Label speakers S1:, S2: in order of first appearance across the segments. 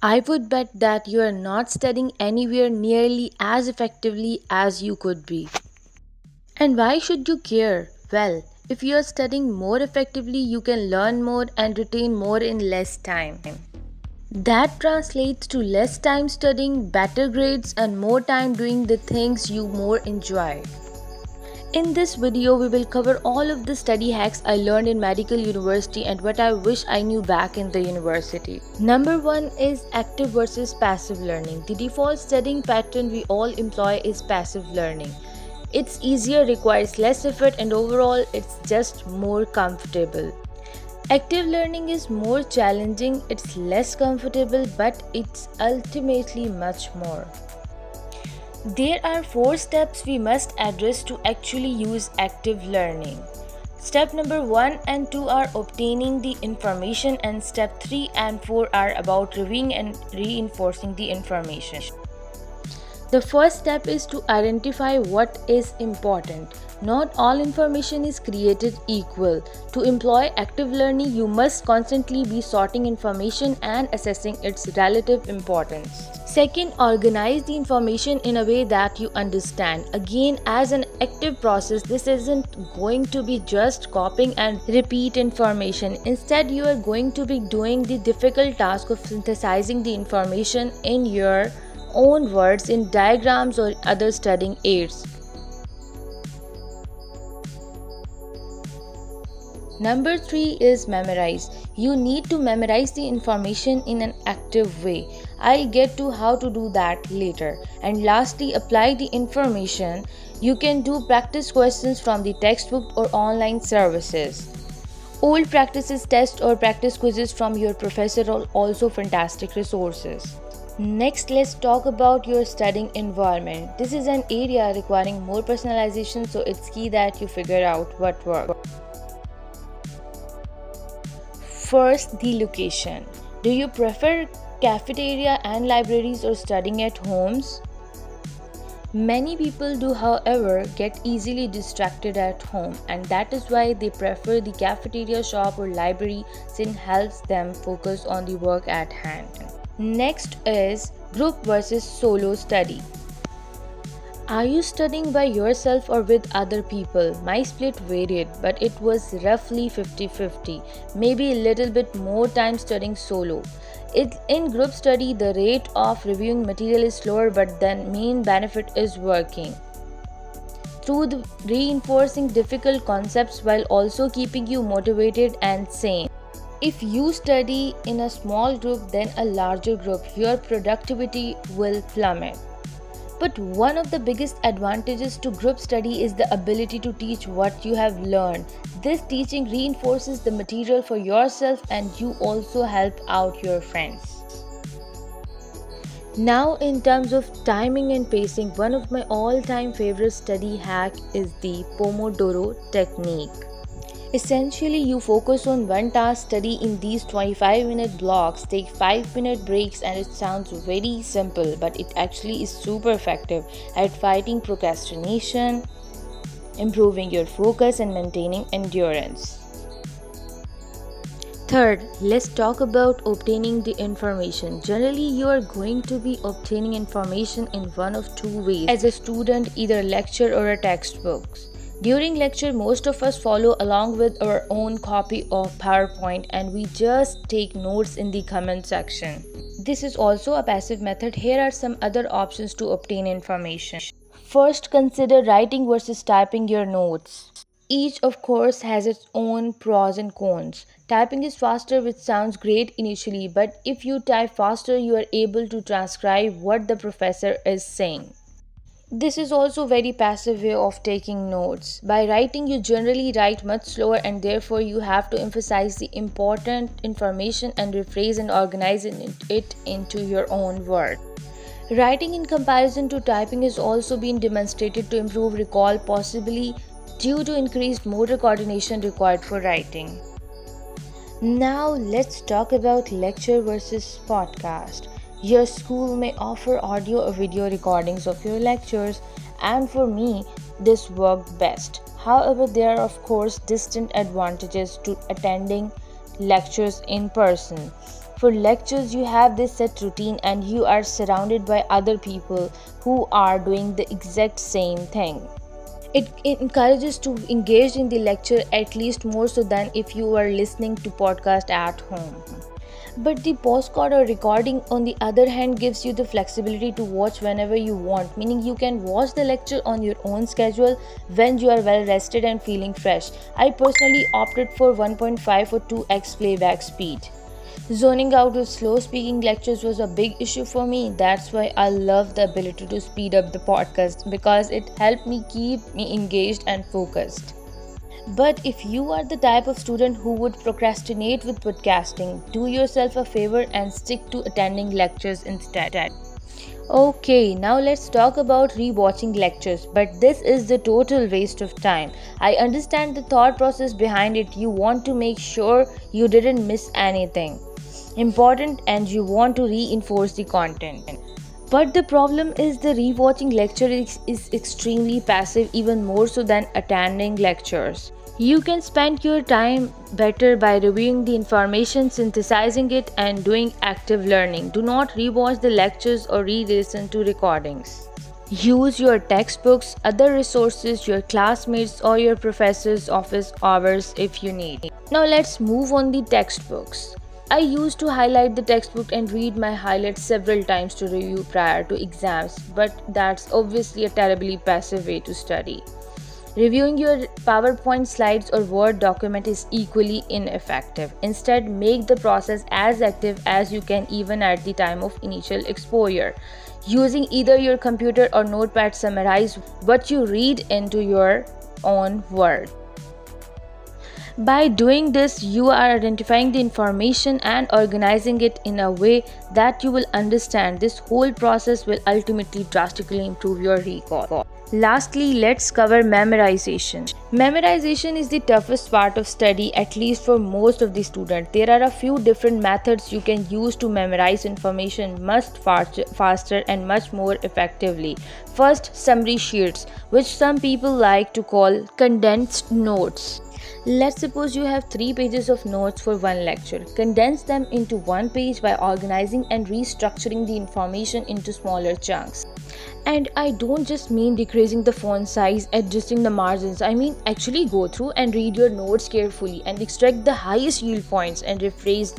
S1: I would bet that you are not studying anywhere nearly as effectively as you could be. And why should you care? Well, if you are studying more effectively, you can learn more and retain more in less time. That translates to less time studying, better grades, and more time doing the things you more enjoy. In this video, we will cover all of the study hacks I learned in medical university and what I wish I knew back in the university. Number 1 is active versus passive learning. The default studying pattern we all employ is passive learning. It's easier, requires less effort, and overall, it's just more comfortable. Active learning is more challenging, it's less comfortable, but it's ultimately much more. There are 4 steps we must address to actually use active learning. Step number 1 and 2 are obtaining the information, and step 3 and 4 are about reviewing and reinforcing the information. The first step is to identify what is important. Not all information is created equal. To employ active learning, you must constantly be sorting information and assessing its relative importance. Second, organize the information in a way that you understand. Again, as an active process, this isn't going to be just copying and repeat information. Instead, you are going to be doing the difficult task of synthesizing the information in your own words in diagrams or other studying aids. Number 3 is memorize. You need to memorize the information in an active way. I'll get to how to do that later. And lastly, apply the information. You can do practice questions from the textbook or online services. Old practices tests or practice quizzes from your professor are also fantastic resources. Next, let's talk about your studying environment. This is an area requiring more personalization, so it's key that you figure out what works. First, the location. Do you prefer cafeteria and libraries or studying at homes? Many people do, however, get easily distracted at home, and that is why they prefer the cafeteria, shop, or library since it helps them focus on the work at hand. Next is group versus solo study. Are you studying by yourself or with other people? My split varied, but it was roughly 50-50, maybe a little bit more time studying solo. In group study, the rate of reviewing material is slower, but the main benefit is working through reinforcing difficult concepts while also keeping you motivated and sane. If you study in a small group than a larger group, your productivity will plummet. But one of the biggest advantages to group study is the ability to teach what you have learned. This teaching reinforces the material for yourself and you also help out your friends. Now, in terms of timing and pacing, one of my all-time favorite study hack is the Pomodoro technique. Essentially, you focus on one task, study in these 25-minute blocks, take 5-minute breaks, and it sounds very simple, but it actually is super effective at fighting procrastination, improving your focus, and maintaining endurance. Third, let's talk about obtaining the information. Generally, you are going to be obtaining information in one of two ways as a student, either lecture or a textbook. During lecture, most of us follow along with our own copy of PowerPoint and we just take notes in the comment section. This is also a passive method. Here are some other options to obtain information. First, consider writing versus typing your notes. Each, of course, has its own pros and cons. Typing is faster, which sounds great initially, but if you type faster, you are able to transcribe what the professor is saying. This is also a very passive way of taking notes. By writing, you generally write much slower and therefore you have to emphasize the important information and rephrase and organize it into your own words. Writing in comparison to typing is also being demonstrated to improve recall, possibly due to increased motor coordination required for writing. Now let's talk about lecture versus podcast. Your school may offer audio or video recordings of your lectures, and for me, this worked best. However, there are of course distinct advantages to attending lectures in person. For lectures, you have this set routine and you are surrounded by other people who are doing the exact same thing. It encourages to engage in the lecture at least more so than if you were listening to podcast at home. But the postcard or recording, on the other hand, gives you the flexibility to watch whenever you want, meaning you can watch the lecture on your own schedule when you are well rested and feeling fresh. I personally opted for 1.5 or 2x playback speed. Zoning out with slow speaking lectures was a big issue for me. That's why I love the ability to speed up the podcast because it helped me keep me engaged and focused. But if you are the type of student who would procrastinate with podcasting, do yourself a favor and stick to attending lectures instead. Okay, now let's talk about rewatching lectures, but this is the total waste of time. I understand the thought process behind it. You want to make sure you didn't miss anything important and you want to reinforce the content. But the problem is the rewatching lecture is extremely passive, even more so than attending lectures. You can spend your time better by reviewing the information, synthesizing it, and doing active learning. Do not rewatch the lectures or re listen to recordings. Use your textbooks, other resources, your classmates, or your professor's office hours if you need. Now let's move on the textbooks. I used to highlight the textbook and read my highlights several times to review prior to exams, but that's obviously a terribly passive way to study. Reviewing your PowerPoint slides or Word document is equally ineffective. Instead, make the process as active as you can even at the time of initial exposure. Using either your computer or notepad, summarize what you read into your own words. By doing this, you are identifying the information and organizing it in a way that you will understand. This whole process will ultimately drastically improve your recall. Lastly, let's cover memorization. Memorization is the toughest part of study, at least for most of the students. There are a few different methods you can use to memorize information much faster and much more effectively. First, summary sheets, which some people like to call condensed notes. Let's suppose you have 3 pages of notes for one lecture. Condense them into one page by organizing and restructuring the information into smaller chunks. And I don't just mean decreasing the font size, adjusting the margins. I mean actually go through and read your notes carefully and extract the highest yield points and rephrase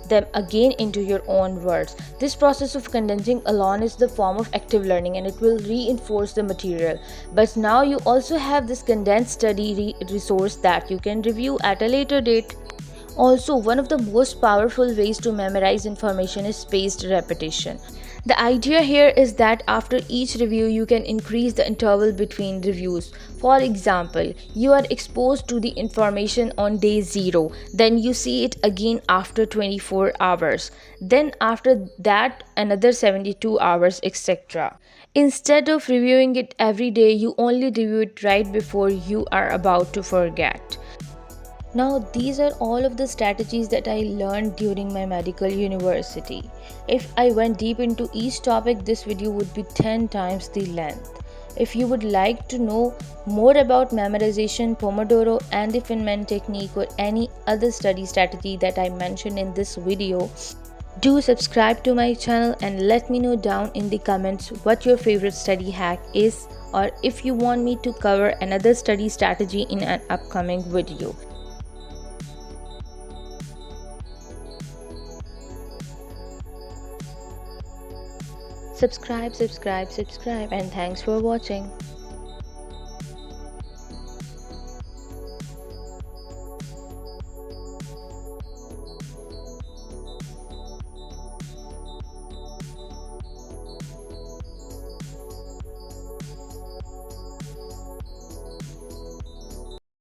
S1: them again into your own words. This process of condensing alone is the form of active learning and it will reinforce the material. But now you also have this condensed study resource that you can review at a later date. Also, one of the most powerful ways to memorize information is spaced repetition. The idea here is that after each review, you can increase the interval between reviews. For example, you are exposed to the information on day 0, then you see it again after 24 hours, then after that, another 72 hours, etc. Instead of reviewing it every day, you only review it right before you are about to forget. Now, these are all of the strategies that I learned during my medical university. If I went deep into each topic, this video would be 10 times the length. If you would like to know more about memorization, Pomodoro, and the Feynman technique, or any other study strategy that I mentioned in this video, do subscribe to my channel and let me know down in the comments what your favorite study hack is, or if you want me to cover another study strategy in an upcoming video. Subscribe, and thanks for watching.